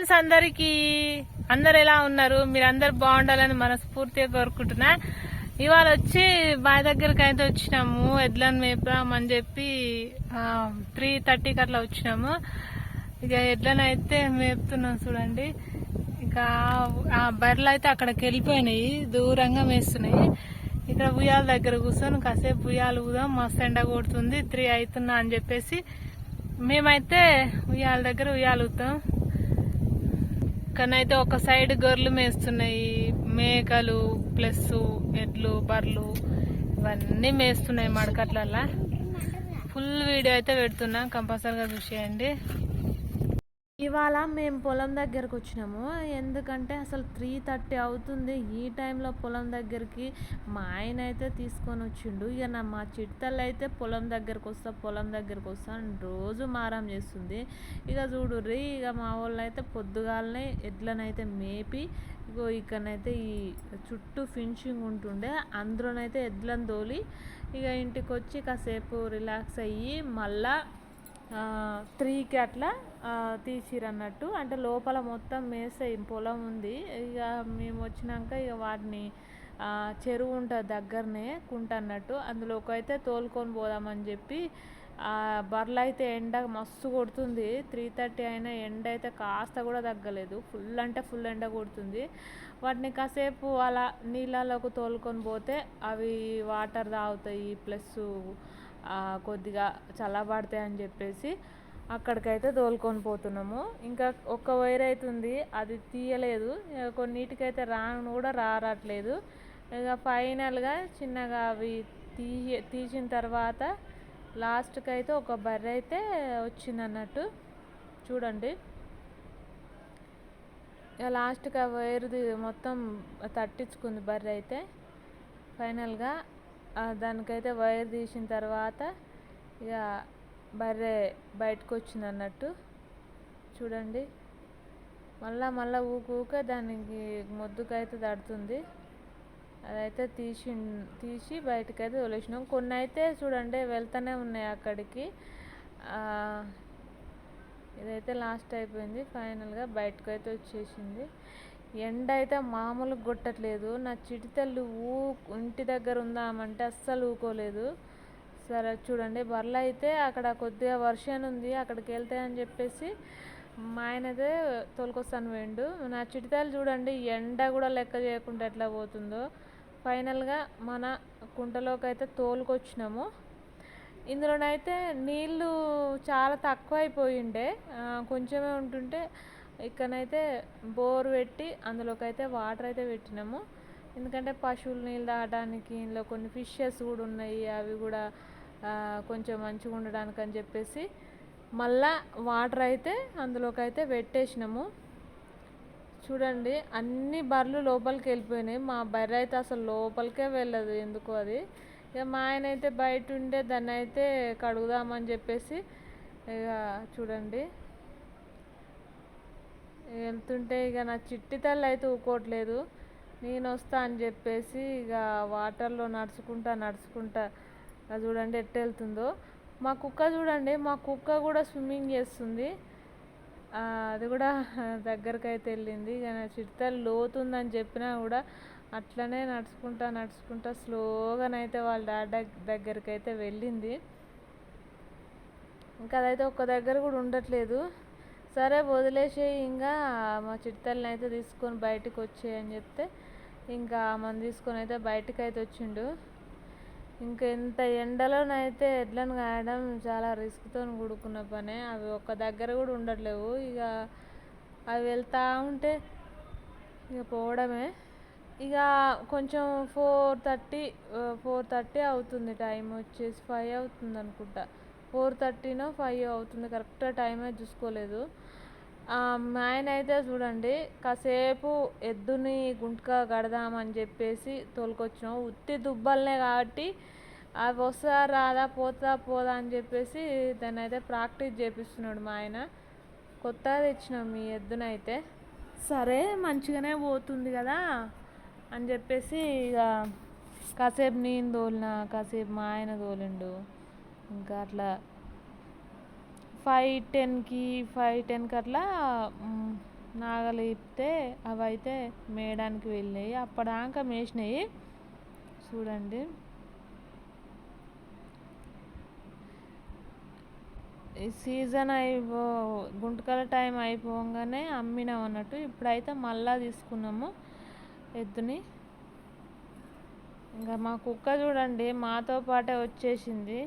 Friends అందరికి అందరు ఎలా ఉన్నారు? మీరు అందరు బాగుండాలని మనస్ఫూర్తిగా కోరుకుంటున్నా. ఇవాళ వచ్చి బావి దగ్గరికి అయితే వచ్చినాము. ఎడ్లను మేపుదామని చెప్పి 3:30కి అట్లా వచ్చినాము. ఇక ఎడ్లను అయితే మేపుతున్నాం చూడండి. ఇక ఆ బర్రెలు అయితే అక్కడికి వెళ్ళిపోయినాయి, దూరంగా మేస్తున్నాయి. ఇక్కడ ఉయ్యాల దగ్గర కూర్చొని కాసేపు ఉయ్యాలు ఊదాం, మస్తు ఎండ కొడుతుంది, 3 అవుతున్నా అని చెప్పేసి మేమైతే ఉయ్యాల దగ్గర ఉయ్యాలు ఊతాం. కానీ ఒక సైడ్ గొర్రెలు మేస్తున్నాయి, మేకలు ప్లస్ ఎడ్లు బర్రెలు ఇవన్నీ మేస్తున్నాయి మడకట్లల్లా. ఫుల్ వీడియో అయితే పెడుతున్నా, కంపల్సరీగా చూసేయండి. ఇవాళ మేము పొలం దగ్గరకు వచ్చినాము. ఎందుకంటే అసలు 3:30 అవుతుంది. ఈ టైంలో పొలం దగ్గరికి మా ఆయన అయితే తీసుకొని వచ్చిండు. ఇక మా చిట్టలు అయితే పొలం దగ్గరకు వస్తా అని రోజు మారం చేస్తుంది. ఇక చూడుర్రి, ఇక మా వాళ్ళు అయితే పొద్దుగాలనే ఎడ్లనైతే మేపి ఇగో ఇక్కడనైతే ఈ చుట్టూ ఫినిషింగ్ ఉంటుండే, అందులోనైతే ఎడ్లను తోలి ఇక ఇంటికి వచ్చి కాసేపు రిలాక్స్ అయ్యి మళ్ళా 3కి అట్లా తీసిరన్నట్టు. అంటే లోపల మొత్తం మేసే పొలం ఉంది. ఇక మేము వచ్చినాక ఇక వాటిని చెరువు ఉంటుంది దగ్గరనే కుంట అన్నట్టు, అందులోకి అయితే తోలుకొని పోదామని చెప్పి బర్రెలు అయితే ఎండ మస్తు కొడుతుంది. 3:30 అయినా ఎండ అయితే కాస్త కూడా తగ్గలేదు. ఫుల్ అంటే ఫుల్ ఎండ కొడుతుంది. వాటిని కాసేపు అలా నీళ్ళలోకి తోలుకొని పోతే అవి వాటర్ తాగుతాయి, ప్లస్ కొద్దిగా చల్లబడతాయి అని చెప్పేసి అక్కడికైతే తోలుకొని పోతున్నాము. ఇంకా ఒక్క వైర్ అవుతుంది, అది తీయలేదు. కొన్నిటికైతే కూడా రావట్లేదు. ఇక ఫైనల్గా చిన్నగా అవి తీసిన తర్వాత లాస్ట్కి అయితే ఒక బర్రె అయితే వచ్చింది అన్నట్టు చూడండి. ఇక లాస్ట్కి ఆ వైర్ది మొత్తం తట్టించుకుంది బర్రె అయితే. ఫైనల్గా దానికైతే వైర్ తీసిన తర్వాత ఇక బర్రె బయటకు వచ్చింది అన్నట్టు చూడండి. మళ్ళా ఊకే దానికి మొద్దుకైతే తడుతుంది. అదైతే తీసి బయటకైతే వదిలేసినాం. కొన్ని అయితే చూడండి వెళ్తూనే ఉన్నాయి అక్కడికి. ఇదైతే లాస్ట్ అయిపోయింది. ఫైనల్గా బయటకు అయితే వచ్చేసింది. ఎండ అయితే మామూలుగా కొట్టట్లేదు. నా చిటితల్లి ఇంటి దగ్గర ఉందామంటే అస్సలు ఊకోలేదు. సరే చూడండి, బర్రెలు అయితే అక్కడ కొద్దిగా వర్షం ఉంది, అక్కడికి వెళ్తాయని చెప్పేసి మా ఆయన అయితే తోలుకొస్తాను పోయిండు. నా చిటితల్లి చూడండి ఎండ కూడా లెక్క చేయకుండా ఎట్లా పోతుందో. ఫైనల్గా మన కుంటలోకి అయితే తోలుకొచ్చినాము. ఇందులోనైతే నీళ్ళు చాలా తక్కువ అయిపోయిండే, కొంచెమే ఉంటుంటే ఇక్కడనైతే బోర్ పెట్టి అందులోకి అయితే వాటర్ అయితే పెట్టినాము. ఎందుకంటే పశువులు నీళ్ళు తాగడానికి, ఇందులో కొన్ని ఫిషెస్ కూడా ఉన్నాయి, అవి కూడా కొంచెం మంచిగా ఉండడానికి అని చెప్పేసి మళ్ళా వాటర్ అయితే అందులోకి అయితే పెట్టేసినాము. చూడండి అన్ని బర్రెలు లోపలికి వెళ్ళిపోయినాయి. మా బర్రె అయితే అసలు లోపలికే వెళ్ళదు ఎందుకో అది. ఇక మా ఆయన అయితే బయట ఉండే దాన్ని అయితే కడుగుదామని చెప్పేసి ఇక చూడండి వెళ్తుంటే ఇక నా చిట్టి తల్లి అయితే ఊకోవట్లేదు. నేను వస్తా అని చెప్పేసి ఇక వాటర్లో నడుచుకుంటా చూడండి ఎట్ట వెళ్తుందో. మా కుక్క చూడండి, మా కుక్క కూడా స్విమ్మింగ్ చేస్తుంది. అది కూడా దగ్గరికి అయితే వెళ్ళింది. ఇక నా చిట్టలు లోతుందని చెప్పినా కూడా అట్లనే నడుచుకుంటా స్లోగానైతే వాళ్ళ డాడీ దగ్గరికి అయితే వెళ్ళింది. ఇంకా అదైతే ఒక్క దగ్గర కూడా ఉండట్లేదు. సరే వదిలేసేయి, ఇంకా మా చిట్టల్ని అయితే తీసుకొని బయటకు వచ్చేయని చెప్తే ఇంకా మనం తీసుకొని అయితే బయటకు అయితే వచ్చిండు. ఇంకా ఎంత ఎండలోనైతే ఎడ్లను కాయడం చాలా రిస్క్తో కూడుకున్న పనే. అవి ఒక్క దగ్గర కూడా ఉండట్లేవు. ఇక అవి వెళ్తూ ఉంటే ఇక పోవడమే. ఇక కొంచెం 4:30 అవుతుంది, టైం వచ్చేసి 5 అవుతుంది అనుకుంటా. 4:30నో 5 అవుతుంది, కరెక్ట్గా టైమే చూసుకోలేదు. మా ఆయన అయితే చూడండి కాసేపు ఎద్దుని గుంటక కడదామని చెప్పేసి తోలుకొచ్చినాం. ఉత్తి దుబ్బలనే కాబట్టి అవి వస్తా రాదా పోదా అని చెప్పేసి దాన్ని అయితే ప్రాక్టీస్ చేపిస్తున్నాడు మా ఆయన. కొత్తగా తెచ్చినాం ఈ ఎద్దునైతే. సరే మంచిగానే పోతుంది కదా అని చెప్పేసి ఇక కాసేపు నేను తోలిన, కాసేపు మా ఆయన తోలిండు. ఇంకా అట్లా 5:10కి అట్లా నాగలి ఇప్పితే అవి అయితే మేయడానికి వెళ్ళినాయి, అప్పటిదాకా మేసినాయి. చూడండి, ఈ సీజన్ గుంటకల టైం అయిపోగానే అమ్మినాం అన్నట్టు. ఇప్పుడైతే మళ్ళా తీసుకున్నాము ఎద్దుని. ఇంకా మా కుక్క చూడండి మాతో పాటే వచ్చేసింది.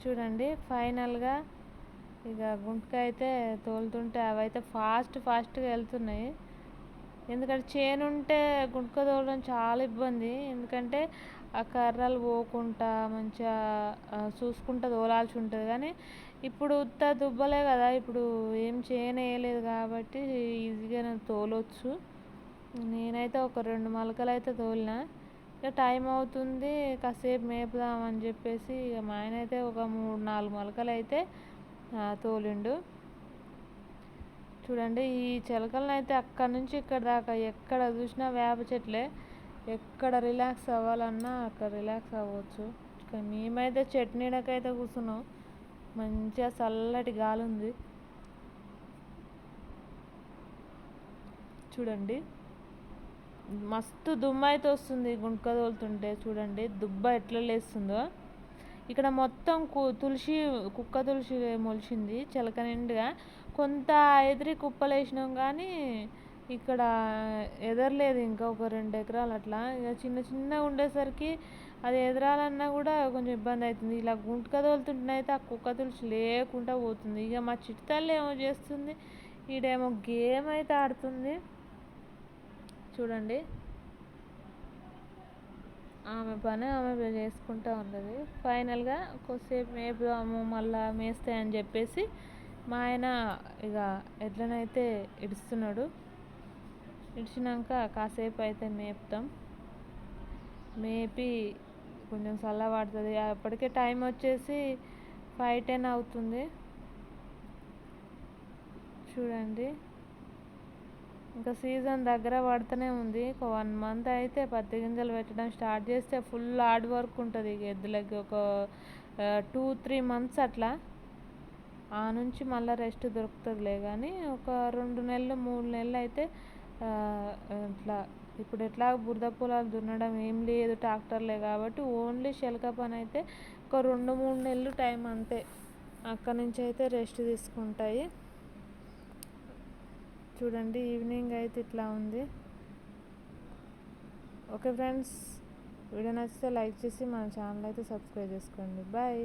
చూడండి, ఫైనల్గా ఇక గుంటక అయితే తోలుతుంటే అవైతే ఫాస్ట్గా వెళ్తున్నాయి. ఎందుకంటే చేను ఉంటే గుంటక తోలడం చాలా ఇబ్బంది. ఎందుకంటే ఆ కర్రలు పోకుండా మంచిగా చూసుకుంటూ తోలాల్సి ఉంటుంది. కానీ ఇప్పుడు ఉత్త దుబ్బలే కదా, ఇప్పుడు ఏం చేయలేదు కాబట్టి ఈజీగా తోలొచ్చు. నేనైతే ఒక 2 మలకలు అయితే తోలిన. ఇక టైం అవుతుంది, కాసేపు మేపుదామని చెప్పేసి ఇక మా ఆయన అయితే ఒక 3-4 మలకలు అయితే తోలిండు. చూడండి, ఈ చిలకలను అయితే అక్కడ నుంచి ఇక్కడ దాకా ఎక్కడ చూసినా వేప చెట్లే. ఎక్కడ రిలాక్స్ అవ్వాలన్నా అక్కడ రిలాక్స్ అవ్వచ్చు. మేమైతే చెట్టు నీడకైతే కూర్చున్నాం, మంచిగా చల్లటి గాలి ఉంది. చూడండి, మస్తు దుమ్మ అయితే వస్తుంది గుంటక తోలుతుంటే. చూడండి దుబ్బ ఎట్లా లేస్తుందో. ఇక్కడ మొత్తం కుక్క తులసి మొలిచింది చిలక నిండుగా. కొంత ఎదిరి కుప్పలేసినాం కానీ ఇక్కడ ఎదరలేదు. ఇంకా ఒక 2 ఎకరాలు అట్లా. ఇక చిన్నగా ఉండేసరికి అది ఎదరాలన్నా కూడా కొంచెం ఇబ్బంది అవుతుంది. ఇలా గుంటక తోలుతుంటేనైతే ఆ కుక్క తులసి లేకుండా పోతుంది. ఇక మా చిట్తల్లి ఏమో చేస్తుంది, ఈడేమో గేమ్ అయితే ఆడుతుంది. చూడండి, ఆమె పని ఆమె చేసుకుంటూ ఉన్నది. ఫైనల్గా కొద్దిసేపు మేపుదాము మళ్ళా మేస్తాయని చెప్పేసి మా ఆయన ఇక ఎట్లనైతే ఇడుస్తున్నాడు. ఇడిచినాక కాసేపు అయితే మేపుతాం. మేపి కొంచెం చల్లబడుతుంది. అప్పటికే టైం వచ్చేసి 5-10 అవుతుంది. చూడండి, ఇంకా సీజన్ దగ్గర పడుతూనే ఉంది. ఒక 1 మంత్ అయితే పత్తి గింజలు పెట్టడం స్టార్ట్ చేస్తే ఫుల్ హార్డ్ వర్క్ ఉంటుంది. ఇక ఎద్దులకి ఒక 2-3 మంత్స్ అట్లా. ఆ నుంచి మళ్ళీ రెస్ట్ దొరుకుతుందిలే. కానీ ఒక 2 నెలలు 3 నెలలు అయితే ఇట్లా ఇప్పుడు ఎట్లా బురద పొలాలు దున్నడం ఏం లేదు, ట్రాక్టర్లే కాబట్టి ఓన్లీ శెలక పని అయితే ఒక 2-3 నెలలు టైం అంతే. అక్కడ నుంచి అయితే రెస్ట్ తీసుకుంటాయి. చూడండి, ఈవినింగ్ అయితే ఇట్లా ఉంది. ఓకే ఫ్రెండ్స్, వీడియో నచ్చితే లైక్ చేసి మన ఛానల్ అయితే సబ్స్క్రైబ్ చేసుకోండి. బాయ్.